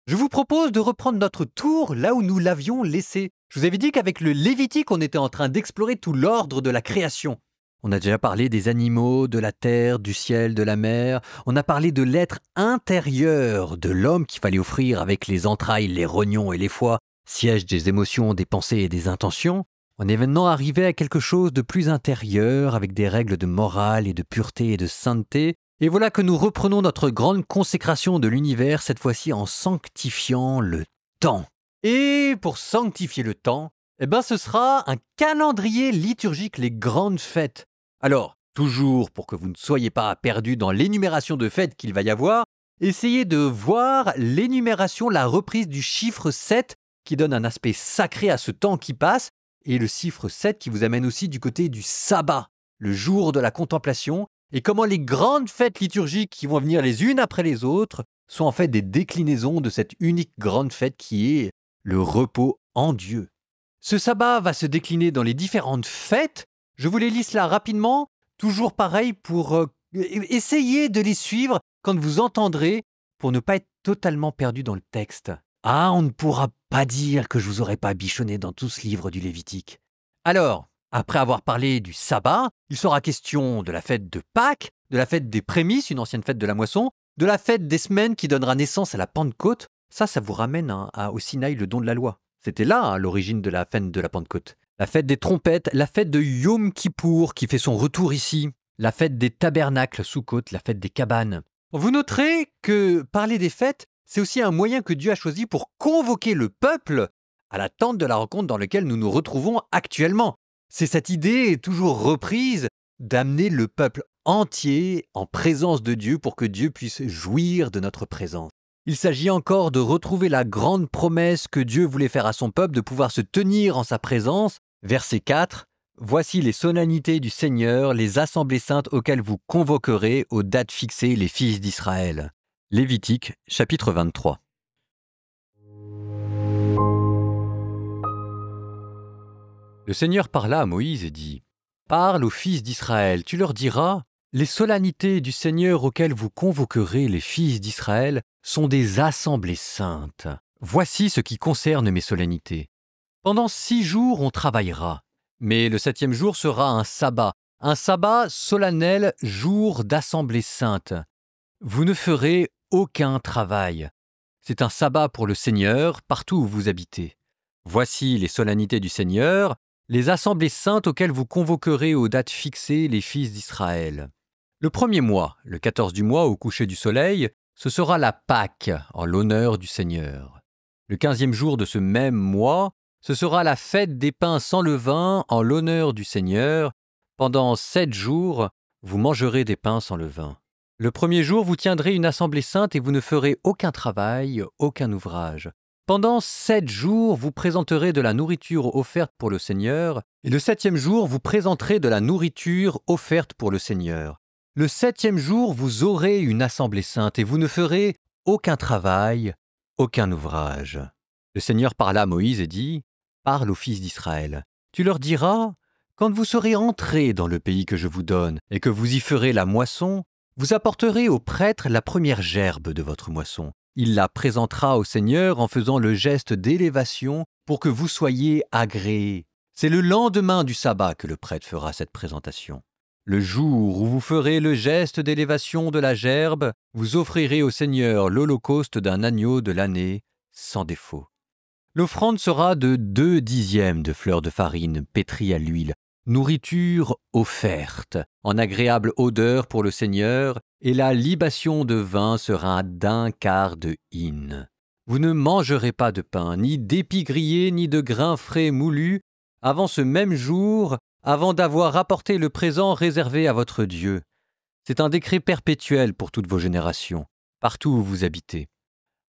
Je vous propose de reprendre notre tour là où nous l'avions laissé. Je vous avais dit qu'avec le Lévitique, on était en train d'explorer tout l'ordre de la création. On a déjà parlé des animaux, de la terre, du ciel, de la mer. On a parlé de l'être intérieur de l'homme qu'il fallait offrir avec les entrailles, les rognons et les foies, siège des émotions, des pensées et des intentions. On est maintenant arrivé à quelque chose de plus intérieur, avec des règles de morale et de pureté et de sainteté. Et voilà que nous reprenons notre grande consécration de l'univers, cette fois-ci en sanctifiant le temps. Et pour sanctifier le temps, ce sera un calendrier liturgique, les grandes fêtes. Alors, toujours pour que vous ne soyez pas perdus dans l'énumération de fêtes qu'il va y avoir, essayez de voir l'énumération, la reprise du chiffre 7 qui donne un aspect sacré à ce temps qui passe, et le chiffre 7 qui vous amène aussi du côté du sabbat, le jour de la contemplation, et comment les grandes fêtes liturgiques qui vont venir les unes après les autres sont en fait des déclinaisons de cette unique grande fête qui est le repos en Dieu. Ce sabbat va se décliner dans les différentes fêtes. Je vous les liste là rapidement, toujours pareil pour essayer de les suivre quand vous entendrez pour ne pas être totalement perdu dans le texte. Ah, on ne pourra pas dire que je vous aurais pas bichonné dans tout ce livre du Lévitique. Alors, après avoir parlé du sabbat, il sera question de la fête de Pâques, de la fête des prémices, une ancienne fête de la moisson, de la fête des semaines qui donnera naissance à la Pentecôte. Ça vous ramène au Sinaï, le don de la loi. C'était là l'origine de la fête de la Pentecôte. La fête des trompettes, la fête de Yom Kippour qui fait son retour ici, la fête des tabernacles, Soukhot, la fête des cabanes. Vous noterez que parler des fêtes, c'est aussi un moyen que Dieu a choisi pour convoquer le peuple à la tente de la rencontre dans laquelle nous nous retrouvons actuellement. C'est cette idée toujours reprise d'amener le peuple entier en présence de Dieu pour que Dieu puisse jouir de notre présence. Il s'agit encore de retrouver la grande promesse que Dieu voulait faire à son peuple de pouvoir se tenir en sa présence. Verset 4. Voici les solennités du Seigneur, les assemblées saintes auxquelles vous convoquerez aux dates fixées les fils d'Israël. Lévitique, chapitre 23. Le Seigneur parla à Moïse et dit : « Parle aux fils d'Israël, tu leur diras : les solennités du Seigneur auxquelles vous convoquerez les fils d'Israël sont des assemblées saintes. Voici ce qui concerne mes solennités. Pendant 6 jours on travaillera, mais le 7e jour sera un sabbat solennel, jour d'assemblée sainte. Vous ne ferez aucun travail. C'est un sabbat pour le Seigneur partout où vous habitez. Voici les solennités du Seigneur, les assemblées saintes auxquelles vous convoquerez aux dates fixées les fils d'Israël. Le 1er mois, le 14 du mois au coucher du soleil, ce sera la Pâque en l'honneur du Seigneur. Le 15e jour de ce même mois, ce sera la fête des pains sans levain en l'honneur du Seigneur. Pendant 7 jours, vous mangerez des pains sans levain. Le 1er jour, vous tiendrez une assemblée sainte et vous ne ferez aucun travail, aucun ouvrage. Pendant 7 jours, vous présenterez de la nourriture offerte pour le Seigneur, et le 7e jour, vous présenterez de la nourriture offerte pour le Seigneur. Le 7e jour, vous aurez une assemblée sainte, et vous ne ferez aucun travail, aucun ouvrage. Le Seigneur parla à Moïse et dit : « Parle aux fils d'Israël. Tu leur diras : quand vous serez entrés dans le pays que je vous donne, et que vous y ferez la moisson, vous apporterez au prêtre la première gerbe de votre moisson. Il la présentera au Seigneur en faisant le geste d'élévation pour que vous soyez agréés. C'est le lendemain du sabbat que le prêtre fera cette présentation. Le jour où vous ferez le geste d'élévation de la gerbe, vous offrirez au Seigneur l'holocauste d'un agneau de l'année, sans défaut. L'offrande sera de 2/10 de fleurs de farine pétrie à l'huile, nourriture offerte, en agréable odeur pour le Seigneur, et la libation de vin sera d'1/4 de hin. Vous ne mangerez pas de pain, ni d'épis grillés, ni de grains frais moulus, avant ce même jour, avant d'avoir apporté le présent réservé à votre Dieu. C'est un décret perpétuel pour toutes vos générations, partout où vous habitez.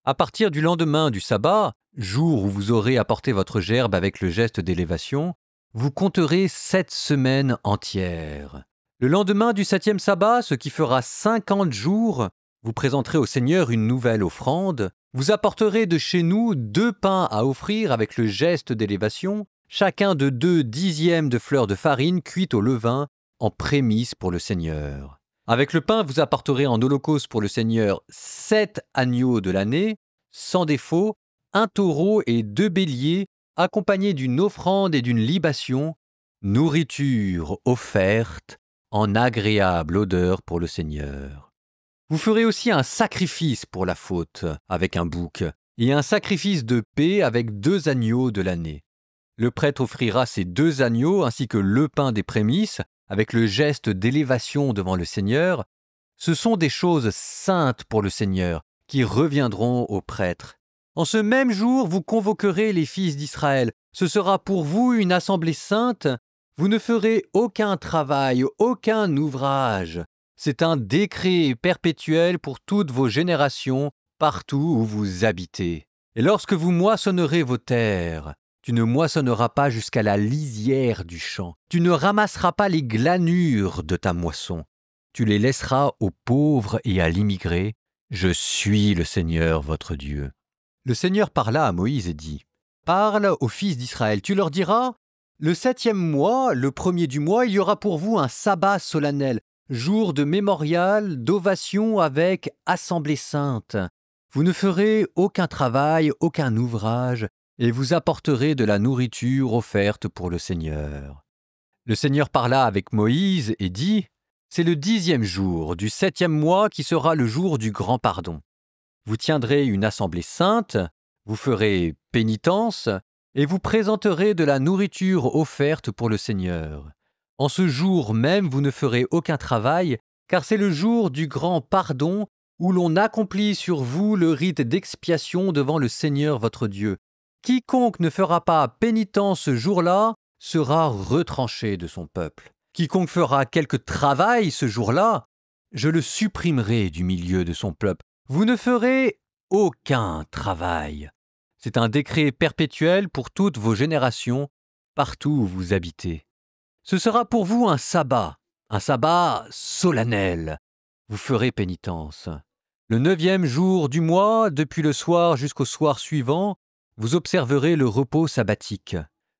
À partir du lendemain du sabbat, jour où vous aurez apporté votre gerbe avec le geste d'élévation, vous compterez 7 semaines entières. Le lendemain du 7e sabbat, ce qui fera 50 jours, vous présenterez au Seigneur une nouvelle offrande. Vous apporterez de chez nous 2 pains à offrir avec le geste d'élévation, chacun de 2/10 de fleurs de farine cuites au levain, en prémisse pour le Seigneur. Avec le pain, vous apporterez en holocauste pour le Seigneur 7 agneaux de l'année, sans défaut, un taureau et 2 béliers, accompagnés d'une offrande et d'une libation, nourriture offerte en agréable odeur pour le Seigneur. Vous ferez aussi un sacrifice pour la faute avec un bouc et un sacrifice de paix avec 2 agneaux de l'année. Le prêtre offrira ces 2 agneaux ainsi que le pain des prémices avec le geste d'élévation devant le Seigneur. Ce sont des choses saintes pour le Seigneur qui reviendront au prêtre. En ce même jour, vous convoquerez les fils d'Israël. Ce sera pour vous une assemblée sainte. Vous ne ferez aucun travail, aucun ouvrage. C'est un décret perpétuel pour toutes vos générations, partout où vous habitez. Et lorsque vous moissonnerez vos terres, tu ne moissonneras pas jusqu'à la lisière du champ. Tu ne ramasseras pas les glanures de ta moisson. Tu les laisseras aux pauvres et à l'immigré. Je suis le Seigneur votre Dieu. Le Seigneur parla à Moïse et dit, « Parle aux fils d'Israël, tu leur diras, le 7e mois, le 1er du mois, il y aura pour vous un sabbat solennel, jour de mémorial, d'ovation avec assemblée sainte. Vous ne ferez aucun travail, aucun ouvrage, et vous apporterez de la nourriture offerte pour le Seigneur. » Le Seigneur parla avec Moïse et dit, « C'est le 10e jour du 7e mois qui sera le jour du grand pardon. Vous tiendrez une assemblée sainte, vous ferez pénitence, et vous présenterez de la nourriture offerte pour le Seigneur. En ce jour même, vous ne ferez aucun travail, car c'est le jour du grand pardon, où l'on accomplit sur vous le rite d'expiation devant le Seigneur votre Dieu. Quiconque ne fera pas pénitence ce jour-là sera retranché de son peuple. Quiconque fera quelque travail ce jour-là, je le supprimerai du milieu de son peuple. Vous ne ferez aucun travail. C'est un décret perpétuel pour toutes vos générations, partout où vous habitez. Ce sera pour vous un sabbat solennel. Vous ferez pénitence. Le 9e jour du mois, depuis le soir jusqu'au soir suivant, vous observerez le repos sabbatique.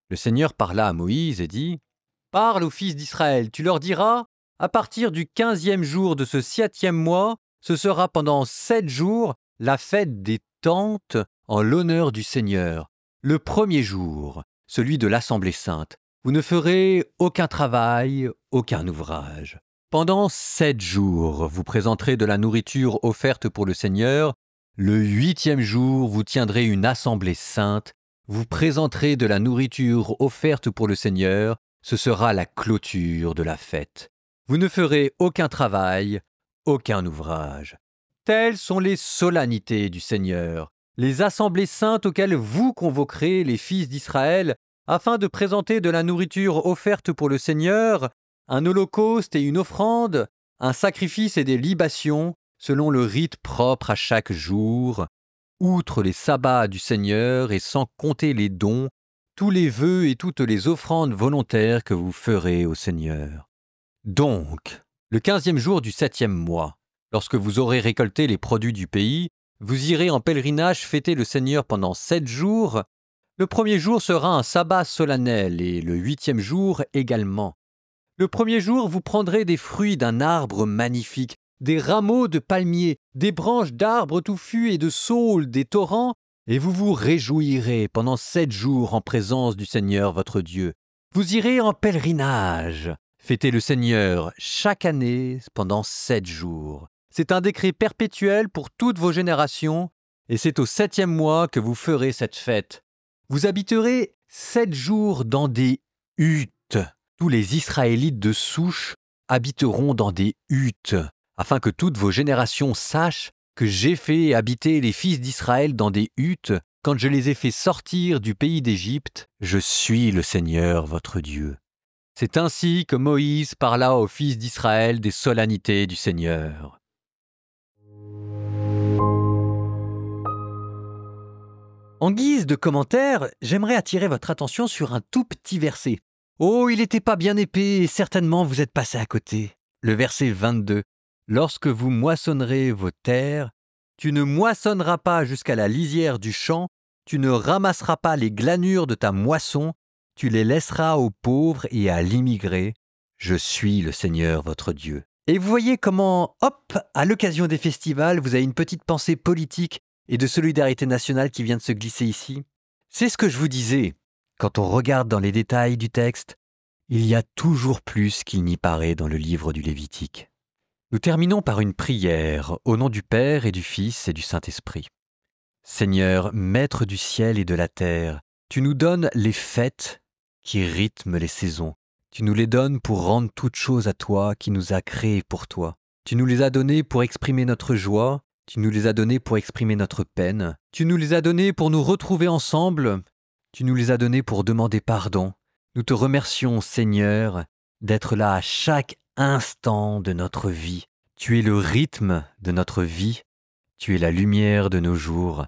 Le Seigneur parla à Moïse et dit, « Parle aux fils d'Israël, tu leur diras, à partir du 15e jour de ce 7e mois, ce sera pendant 7 jours la fête des tentes en l'honneur du Seigneur. Le 1er jour, celui de l'Assemblée sainte. Vous ne ferez aucun travail, aucun ouvrage. Pendant 7 jours, vous présenterez de la nourriture offerte pour le Seigneur. Le 8e jour, vous tiendrez une assemblée sainte. Vous présenterez de la nourriture offerte pour le Seigneur. Ce sera la clôture de la fête. Vous ne ferez aucun travail, aucun ouvrage. Telles sont les solennités du Seigneur, les assemblées saintes auxquelles vous convoquerez les fils d'Israël, afin de présenter de la nourriture offerte pour le Seigneur, un holocauste et une offrande, un sacrifice et des libations, selon le rite propre à chaque jour, outre les sabbats du Seigneur et sans compter les dons, tous les vœux et toutes les offrandes volontaires que vous ferez au Seigneur. Donc, le 15e jour du 7e mois, lorsque vous aurez récolté les produits du pays, vous irez en pèlerinage fêter le Seigneur pendant 7 jours. Le 1er jour sera un sabbat solennel et le 8e jour également. Le 1er jour, vous prendrez des fruits d'un arbre magnifique, des rameaux de palmiers, des branches d'arbres touffus et de saules des torrents, et vous vous réjouirez pendant 7 jours en présence du Seigneur votre Dieu. Vous irez en pèlerinage, fêter le Seigneur chaque année pendant 7 jours. C'est un décret perpétuel pour toutes vos générations, et c'est au 7e mois que vous ferez cette fête. Vous habiterez 7 jours dans des huttes. Tous les Israélites de souche habiteront dans des huttes, afin que toutes vos générations sachent que j'ai fait habiter les fils d'Israël dans des huttes quand je les ai fait sortir du pays d'Égypte. Je suis le Seigneur votre Dieu. C'est ainsi que Moïse parla aux fils d'Israël des solennités du Seigneur. En guise de commentaire, j'aimerais attirer votre attention sur un tout petit verset. Oh, il n'était pas bien épais et certainement vous êtes passé à côté. Le verset 22. « Lorsque vous moissonnerez vos terres, tu ne moissonneras pas jusqu'à la lisière du champ, tu ne ramasseras pas les glanures de ta moisson, tu les laisseras aux pauvres et à l'immigré. Je suis le Seigneur votre Dieu. » Et vous voyez comment, hop, à l'occasion des festivals, vous avez une petite pensée politique et de solidarité nationale qui vient de se glisser ici. C'est ce que je vous disais. Quand on regarde dans les détails du texte, il y a toujours plus qu'il n'y paraît dans le livre du Lévitique. Nous terminons par une prière au nom du Père et du Fils et du Saint-Esprit. Seigneur, Maître du ciel et de la terre, tu nous donnes les fêtes qui rythment les saisons. Tu nous les donnes pour rendre toutes choses à toi qui nous a créés pour toi. Tu nous les as données pour exprimer notre joie, tu nous les as données pour exprimer notre peine, tu nous les as données pour nous retrouver ensemble, tu nous les as données pour demander pardon. Nous te remercions, Seigneur, d'être là à chaque instant de notre vie. Tu es le rythme de notre vie, tu es la lumière de nos jours.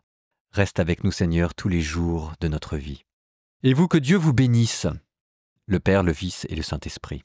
Reste avec nous, Seigneur, tous les jours de notre vie. Et vous, que Dieu vous bénisse, le Père, le Fils et le Saint-Esprit.